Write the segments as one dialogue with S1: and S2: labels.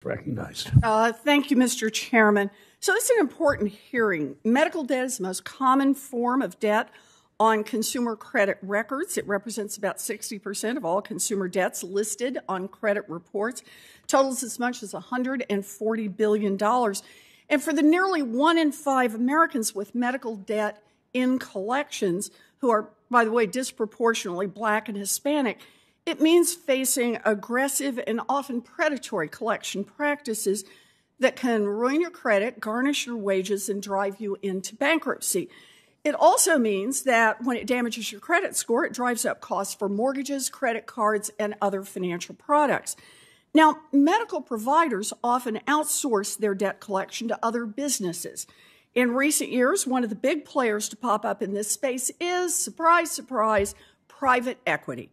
S1: Recognized.
S2: Thank you, Mr. Chairman. So this is an important hearing. Medical debt is the most common form of debt on consumer credit records. It represents about 60% of all consumer debts listed on credit reports, totals as much as $140 billion. And for the nearly 1 in 5 Americans with medical debt in collections, who are, by the way, disproportionately Black and Hispanic, it means facing aggressive and often predatory collection practices that can ruin your credit, garnish your wages, and drive you into bankruptcy. It also means that when it damages your credit score, it drives up costs for mortgages, credit cards, and other financial products. Now, medical providers often outsource their debt collection to other businesses. In recent years, one of the big players to pop up in this space is, surprise, surprise, private equity.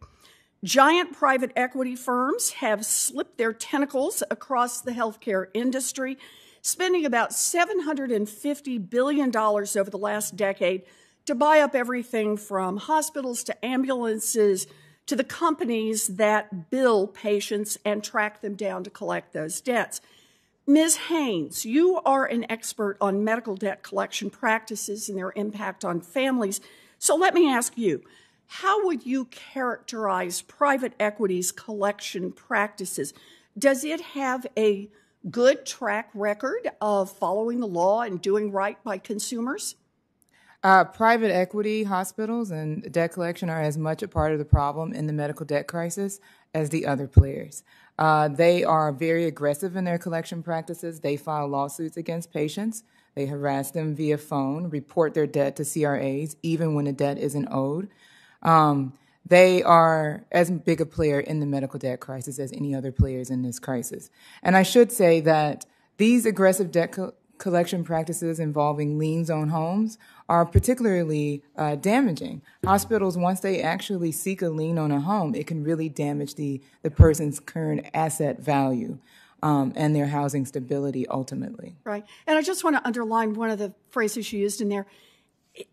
S2: Giant private equity firms have slipped their tentacles across the healthcare industry, spending about $750 billion over the last decade to buy up everything from hospitals to ambulances to the companies that bill patients and track them down to collect those debts. Ms. Haynes, you are an expert on medical debt collection practices and their impact on families. So let me ask you, how would you characterize private equity's collection practices? Does it have a good track record of following the law and doing right by consumers?
S3: Private equity hospitals and debt collection are as much a part of the problem in the medical debt crisis as the other players. They are very aggressive in their collection practices. They file lawsuits against patients. They harass them via phone, report their debt to CRAs, even when the debt isn't owed. They are as big a player in the medical debt crisis as any other players in this crisis. And I should say that these aggressive debt collection practices involving liens on homes are particularly damaging. Hospitals, once they actually seek a lien on a home, it can really damage the person's current asset value and their housing stability ultimately.
S2: Right. And I just want to underline one of the phrases you used in there,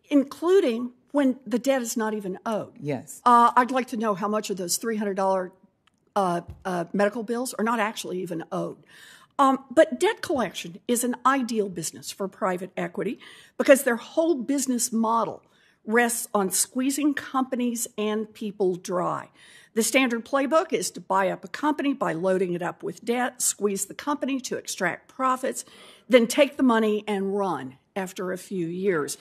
S2: including when the debt is not even owed.
S3: Yes.
S2: I'd like to know how much of those $300 medical bills are not actually even owed. But debt collection is an ideal business for private equity because their whole business model rests on squeezing companies and people dry. The standard playbook is to buy up a company by loading it up with debt, squeeze the company to extract profits, then take the money and run after a few years.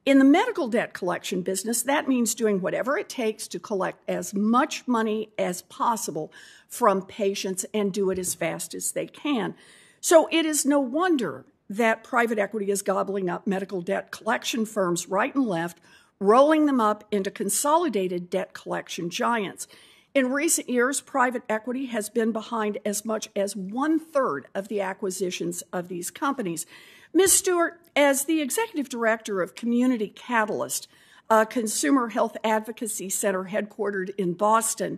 S2: In the medical debt collection business, that means doing whatever it takes to collect as much money as possible from patients and do it as fast as they can. So it is no wonder that private equity is gobbling up medical debt collection firms right and left, rolling them up into consolidated debt collection giants. In recent years, private equity has been behind as much as 1/3 of the acquisitions of these companies. Ms. Stewart, as the executive director of Community Catalyst, a consumer health advocacy center headquartered in Boston,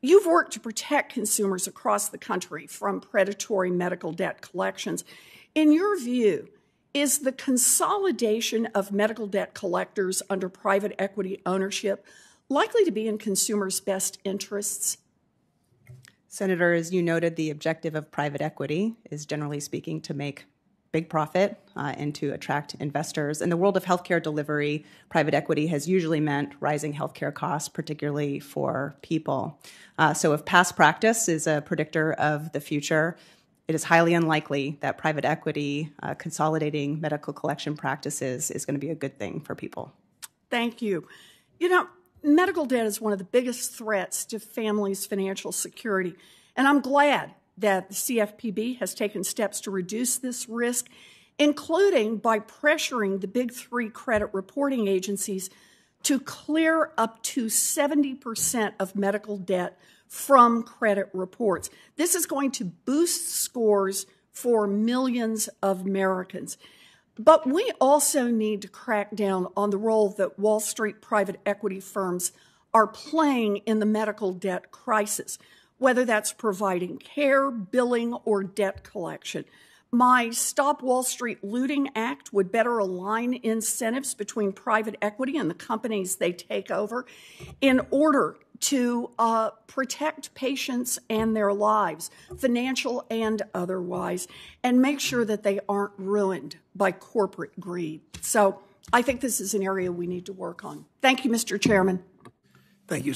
S2: you've worked to protect consumers across the country from predatory medical debt collections. In your view, is the consolidation of medical debt collectors under private equity ownership likely to be in consumers' best interests?
S4: Senator, as you noted, the objective of private equity is, generally speaking, to make big profit and to attract investors. In the world of healthcare delivery, private equity has usually meant rising healthcare costs, particularly for people. So if past practice is a predictor of the future, it is highly unlikely that private equity consolidating medical collection practices is going to be a good thing for people.
S2: Thank you. You know, medical debt is one of the biggest threats to families' financial security, and I'm glad that the CFPB has taken steps to reduce this risk, including by pressuring the big 3 credit reporting agencies to clear up to 70% of medical debt from credit reports. This is going to boost scores for millions of Americans. But we also need to crack down on the role that Wall Street private equity firms are playing in the medical debt crisis, whether that's providing care, billing, or debt collection. my Stop Wall Street Looting Act would better align incentives between private equity and the companies they take over in order to protect patients and their lives, financial and otherwise, and make sure that they aren't ruined by corporate greed. So I think this is an area we need to work on. Thank you, Mr. Chairman.
S1: Thank you.